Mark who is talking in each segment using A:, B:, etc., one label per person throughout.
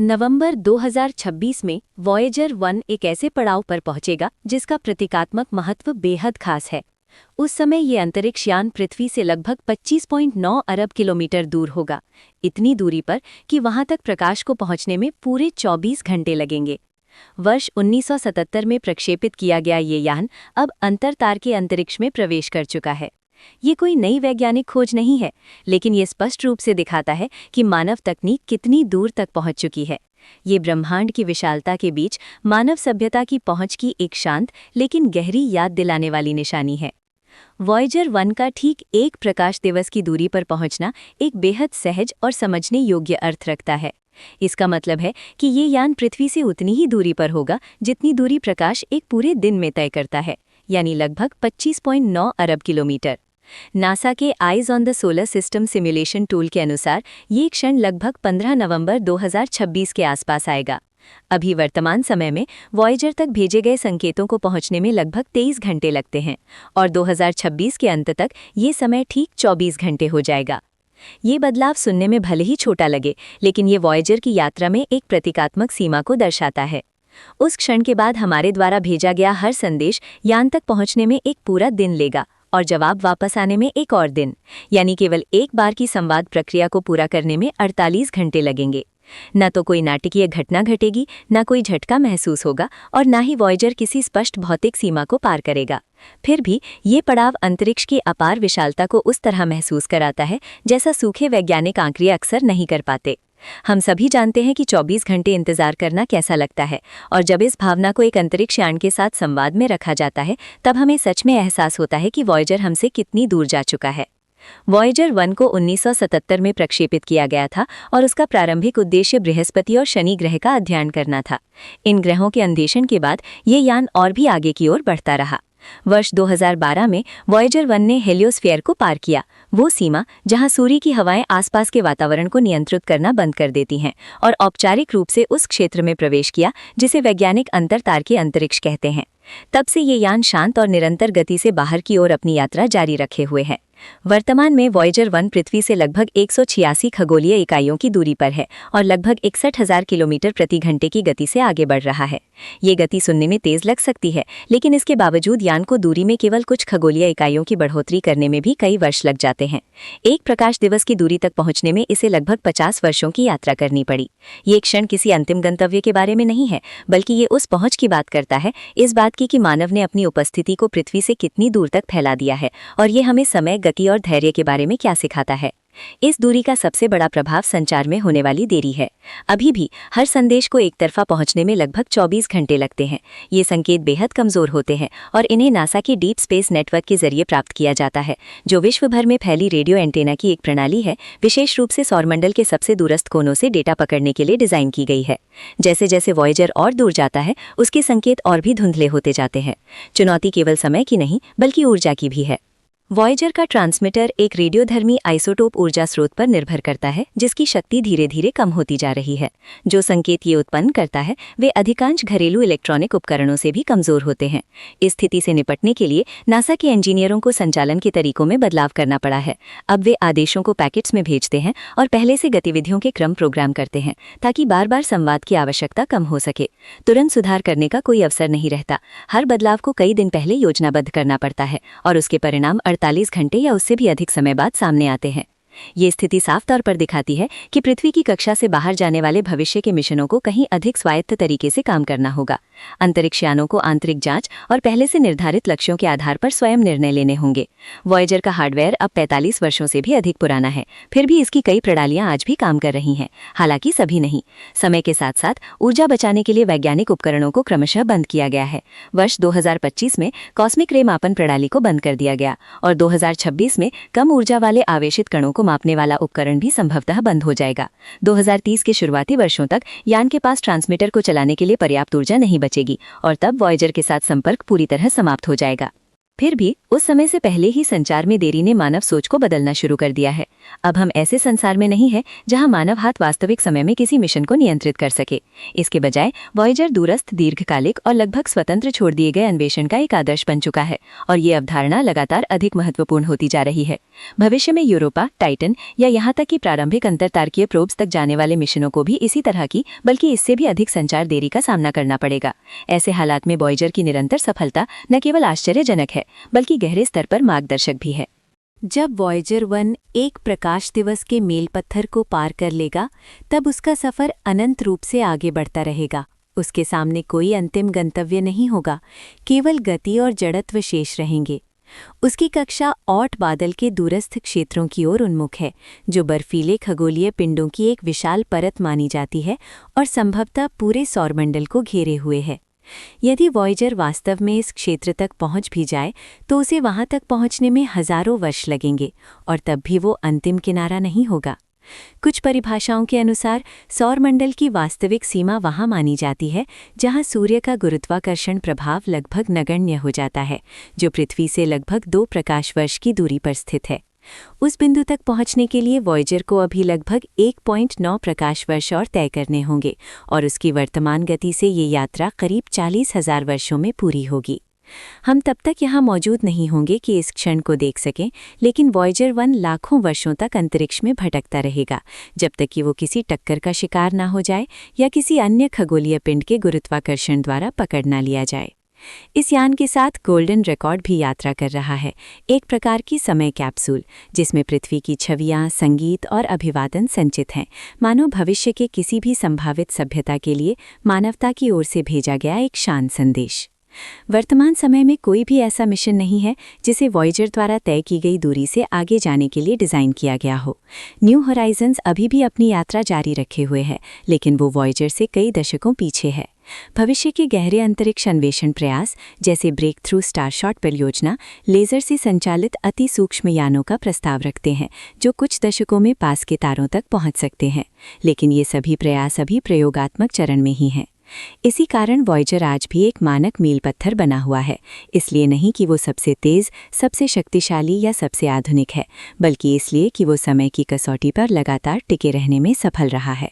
A: नवंबर 2026 में वॉयेजर 1 एक ऐसे पड़ाव पर पहुंचेगा जिसका प्रतीकात्मक महत्व बेहद खास है। उस समय ये अंतरिक्ष यान पृथ्वी से लगभग 25.9 अरब किलोमीटर दूर होगा, इतनी दूरी पर कि वहां तक प्रकाश को पहुंचने में पूरे 24 घंटे लगेंगे। वर्ष 1977 में प्रक्षेपित किया गया ये यान अब अंतरतार के अंतरिक्ष में प्रवेश कर चुका है। ये कोई नई वैज्ञानिक खोज नहीं है, लेकिन ये स्पष्ट रूप से दिखाता है कि मानव तकनीक कितनी दूर तक पहुंच चुकी है। ये ब्रह्मांड की विशालता के बीच मानव सभ्यता की पहुंच की एक शांत लेकिन गहरी याद दिलाने वाली निशानी है। वॉयेजर 1 का ठीक एक प्रकाश दिवस की दूरी पर पहुंचना एक बेहद सहज और समझने योग्य अर्थ रखता है। इसका मतलब है कि ये यान पृथ्वी से उतनी ही दूरी पर होगा जितनी दूरी प्रकाश एक पूरे दिन में तय करता है, यानी लगभग 25.9 अरब किलोमीटर। नासा के eyes on the solar system simulation tool के अनुसार ये क्षण लगभग 15 नवंबर 2026 के आसपास आएगा। अभी वर्तमान समय में वॉयेजर तक भेजे गए संकेतों को पहुंचने में लगभग 23 घंटे लगते हैं और 2026 के अंत तक ये समय ठीक 24 घंटे हो जाएगा। ये बदलाव सुनने में भले ही छोटा लगे, लेकिन ये वॉयेजर की यात्रा में एक प्रतीकात्मक सीमा को दर्शाता है। उस क्षण के बाद हमारे द्वारा भेजा गया हर संदेश यान तक पहुंचने में एक पूरा दिन लेगा और जवाब वापस आने में एक और दिन, यानी केवल एक बार की संवाद प्रक्रिया को पूरा करने में 48 घंटे लगेंगे। न तो कोई नाटकीय घटना घटेगी, न कोई झटका महसूस होगा और न ही वॉयेजर किसी स्पष्ट भौतिक सीमा को पार करेगा। फिर भी ये पड़ाव अंतरिक्ष की अपार विशालता को उस तरह महसूस कराता है जैसा सूखे वैज्ञानिक आंकड़े अक्सर नहीं कर पाते। हम सभी जानते हैं कि 24 घंटे इंतजार करना कैसा लगता है, और जब इस भावना को एक अंतरिक्ष यान के साथ संवाद में रखा जाता है तब हमें सच में एहसास होता है कि वॉयेजर हमसे कितनी दूर जा चुका है। वॉयेजर 1 को 1977 में प्रक्षेपित किया गया था और उसका प्रारंभिक उद्देश्य बृहस्पति और शनि ग्रह का अध्ययन करना था। इन ग्रहों के अन्वेषण के बाद ये यान और भी आगे की ओर बढ़ता रहा। वर्ष 2012 में वॉयेजर 1 ने हेलियोस्फीयर को पार किया, वो सीमा जहां सूर्य की हवाएं आसपास के वातावरण को नियंत्रित करना बंद कर देती हैं, और औपचारिक रूप से उस क्षेत्र में प्रवेश किया जिसे वैज्ञानिक अंतरतार के अंतरिक्ष कहते हैं। तब से ये यान शांत और निरंतर गति से बाहर की ओर अपनी यात्रा जारी रखे हुए है। वर्तमान में वॉयेजर 1 पृथ्वी से लगभग 186 खगोलीय इकाइयों की दूरी पर है और लगभग 61,000 किलोमीटर प्रति घंटे की गति से आगे बढ़ रहा है। ये गति सुनने में तेज लग सकती है, लेकिन इसके बावजूद यान को दूरी में केवल कुछ खगोलीय इकाइयों की बढ़ोतरी करने में भी कई वर्ष लग जाते हैं। एक प्रकाश दिवस की दूरी तक पहुंचने में इसे लगभग 50 वर्षों की यात्रा करनी पड़ी। ये क्षण किसी अंतिम गंतव्य के बारे में नहीं है, बल्कि ये उस पहुंच की बात करता है, इस बात की कि मानव ने अपनी उपस्थिति को पृथ्वी से कितनी दूर तक फैला दिया है, और ये हमें समय, गति और धैर्य के बारे में क्या सिखाता है। इस दूरी का सबसे बड़ा प्रभाव संचार में होने वाली देरी है। अभी भी हर संदेश को एक तरफा पहुंचने में लगभग 24 घंटे लगते हैं। ये संकेत बेहद कमजोर होते हैं और इन्हें नासा के डीप स्पेस नेटवर्क के जरिए प्राप्त किया जाता है, जो विश्व भर में फैली रेडियो एंटेना की एक प्रणाली है, विशेष रूप से सौरमंडल के सबसे दूरस्थ कोनों से डेटा पकड़ने के लिए डिजाइन की गई है। जैसे जैसे वॉयेजर और दूर जाता है, उसके संकेत और भी धुंधले होते जाते हैं। चुनौती केवल समय की नहीं, बल्कि ऊर्जा की भी है। वॉयेजर का ट्रांसमीटर एक रेडियोधर्मी आइसोटोप ऊर्जा स्रोत पर निर्भर करता है, जिसकी शक्ति धीरे धीरे कम होती जा रही है। जो संकेत ये उत्पन्न करता है वे अधिकांश घरेलू इलेक्ट्रॉनिक उपकरणों से भी कमजोर होते हैं। इस स्थिति से निपटने के लिए नासा के इंजीनियरों को संचालन के तरीकों में बदलाव करना पड़ा है। अब वे आदेशों को पैकेट्स में भेजते हैं और पहले से गतिविधियों के क्रम प्रोग्राम करते हैं, ताकि बार बार संवाद की आवश्यकता कम हो सके। तुरंत सुधार करने का कोई अवसर नहीं रहता। हर बदलाव को कई दिन पहले योजनाबद्ध करना पड़ता है और उसके परिणाम 48 घंटे या उससे भी अधिक समय बाद सामने आते हैं। ये स्थिति साफ तौर पर दिखाती है कि पृथ्वी की कक्षा से बाहर जाने वाले भविष्य के मिशनों को कहीं अधिक स्वायत्त तरीके से काम करना होगा। अंतरिक्ष यानों को आंतरिक जांच और पहले से निर्धारित लक्ष्यों के आधार पर स्वयं निर्णय लेने होंगे। वॉयेजर का हार्डवेयर अब 45 वर्षों से भी अधिक पुराना है, फिर भी इसकी कई प्रणालियां आज भी काम कर रही हैं, हालांकि सभी नहीं। समय के साथ साथ ऊर्जा बचाने के लिए वैज्ञानिक उपकरणों को क्रमशः बंद किया गया है। वर्ष 2025 में कॉस्मिक रे मापन प्रणाली को बंद कर दिया गया और 2026 में कम ऊर्जा वाले आवेशित कणों को मापने वाला उपकरण भी संभवतः बंद हो जाएगा। 2030 के शुरुआती वर्षों तक यान के पास ट्रांसमीटर को चलाने के लिए पर्याप्त ऊर्जा नहीं बचेगी और तब वॉयेजर के साथ संपर्क पूरी तरह समाप्त हो जाएगा। फिर भी उस समय से पहले ही संचार में देरी ने मानव सोच को बदलना शुरू कर दिया है। अब हम ऐसे संसार में नहीं है जहां मानव हाथ वास्तविक समय में किसी मिशन को नियंत्रित कर सके। इसके बजाय वॉयेजर दूरस्थ, दीर्घकालिक और लगभग स्वतंत्र छोड़ दिए गए अन्वेषण का एक आदर्श बन चुका है और ये अवधारणा लगातार अधिक महत्वपूर्ण होती जा रही है। भविष्य में यूरोपा, टाइटन या यहाँ तक कि प्रारंभिक अंतरतारकीय प्रोब्स तक जाने वाले मिशनों को भी इसी तरह की, बल्कि इससे भी अधिक संचार देरी का सामना करना पड़ेगा। ऐसे हालात में वॉयेजर की निरंतर सफलता न केवल आश्चर्यजनक है बल्कि गहरे स्तर पर मार्गदर्शक भी है। जब वॉयेजर 1 एक प्रकाश दिवस के मील पत्थर को पार कर लेगा, तब उसका सफर अनंत रूप से आगे बढ़ता रहेगा। उसके सामने कोई अंतिम गंतव्य नहीं होगा, केवल गति और जड़त्व शेष रहेंगे। उसकी कक्षा ऑट बादल के दूरस्थ क्षेत्रों की ओर उन्मुख है, जो बर्फीले खगोलीय पिंडों की एक विशाल परत मानी जाती है और संभवतः पूरे सौरमंडल को घेरे हुए है। यदि वॉयेजर वास्तव में इस क्षेत्र तक पहुंच भी जाए तो उसे वहां तक पहुंचने में हजारों वर्ष लगेंगे और तब भी वो अंतिम किनारा नहीं होगा। कुछ परिभाषाओं के अनुसार सौरमंडल की वास्तविक सीमा वहां मानी जाती है जहां सूर्य का गुरुत्वाकर्षण प्रभाव लगभग नगण्य हो जाता है, जो पृथ्वी से लगभग 2 प्रकाश वर्ष की दूरी पर स्थित है। उस बिंदु तक पहुंचने के लिए वॉयेजर को अभी लगभग 1.9 प्रकाश वर्ष और तय करने होंगे और उसकी वर्तमान गति से ये यात्रा करीब 40,000 वर्षों में पूरी होगी। हम तब तक यहाँ मौजूद नहीं होंगे कि इस क्षण को देख सकें, लेकिन वॉयेजर 1 लाखों वर्षों तक अंतरिक्ष में भटकता रहेगा, जब तक कि वो किसी टक्कर का शिकार ना हो जाए या किसी अन्य खगोलीय पिंड के गुरुत्वाकर्षण द्वारा पकड़ ना लिया जाए। इस यान के साथ गोल्डन रिकॉर्ड भी यात्रा कर रहा है, एक प्रकार की समय कैप्सूल जिसमें पृथ्वी की छवियां, संगीत और अभिवादन संचित हैं, मानो भविष्य के किसी भी संभावित सभ्यता के लिए मानवता की ओर से भेजा गया एक शांत संदेश। वर्तमान समय में कोई भी ऐसा मिशन नहीं है जिसे वॉयेजर द्वारा तय की गई दूरी से आगे जाने के लिए डिज़ाइन किया गया हो। न्यू होराइजन्स अभी भी अपनी यात्रा जारी रखे हुए है, लेकिन वो वॉयेजर से कई दशकों पीछे है। भविष्य के गहरे अंतरिक्ष अन्वेषण प्रयास जैसे ब्रेक थ्रू स्टारशॉट परियोजना लेज़र से संचालित अति सूक्ष्म यानों का प्रस्ताव रखते हैं, जो कुछ दशकों में पास के तारों तक पहुंच सकते हैं, लेकिन ये सभी प्रयास अभी प्रयोगात्मक चरण में ही हैं। इसी कारण वॉयेजर आज भी एक मानक मील पत्थर बना हुआ है, इसलिए नहीं कि वो सबसे तेज, सबसे शक्तिशाली या सबसे आधुनिक है, बल्कि इसलिए कि वो समय की कसौटी पर लगातार टिके रहने में सफल रहा है।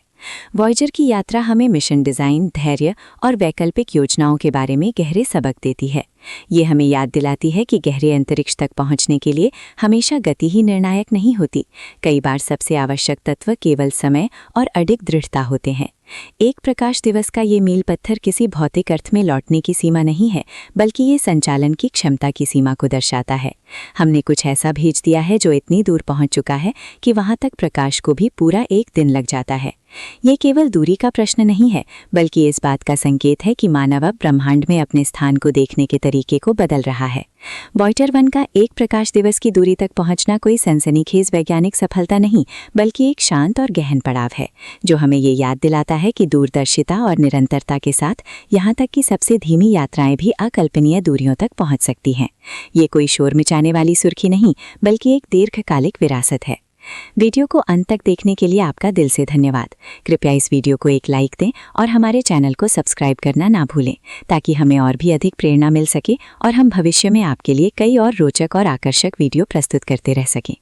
A: वॉयेजर की यात्रा हमें मिशन डिज़ाइन, धैर्य और वैकल्पिक योजनाओं के बारे में गहरे सबक देती है। ये हमें याद दिलाती है कि गहरे अंतरिक्ष तक पहुंचने के लिए हमेशा गति ही निर्णायक नहीं होती। कई बार सबसे आवश्यक तत्व केवल समय और अडिग दृढ़ता होते हैं। एक प्रकाश दिवस का ये मील पत्थर किसी भौतिक अर्थ में लौटने की सीमा नहीं है, बल्कि ये संचालन की क्षमता की सीमा को दर्शाता है। हमने कुछ ऐसा भेज दिया है जो इतनी दूर पहुंच चुका है कि वहां तक प्रकाश को भी पूरा एक दिन लग जाता है। ये केवल दूरी का प्रश्न नहीं है, बल्कि इस बात का संकेत है कि मानव अब ब्रह्मांड में अपने स्थान को देखने के तरीके को बदल रहा है। वॉयेजर 1 का एक प्रकाश दिवस की दूरी तक पहुंचना कोई सनसनीखेज वैज्ञानिक सफलता नहीं, बल्कि एक शांत और गहन पड़ाव है, जो हमें ये याद दिलाता है कि दूरदर्शिता और निरंतरता के साथ यहाँ तक कि सबसे धीमी यात्राएं भी अकल्पनीय दूरियों तक पहुंच सकती हैं। ये कोई शोर मचाने वाली सुर्खी नहीं, बल्कि एक दीर्घकालिक विरासत है। वीडियो को अंत तक देखने के लिए आपका दिल से धन्यवाद। कृपया इस वीडियो को एक लाइक दें और हमारे चैनल को सब्सक्राइब करना ना भूलें, ताकि हमें और भी अधिक प्रेरणा मिल सके और हम भविष्य में आपके लिए कई और रोचक और आकर्षक वीडियो प्रस्तुत करते रह सकें।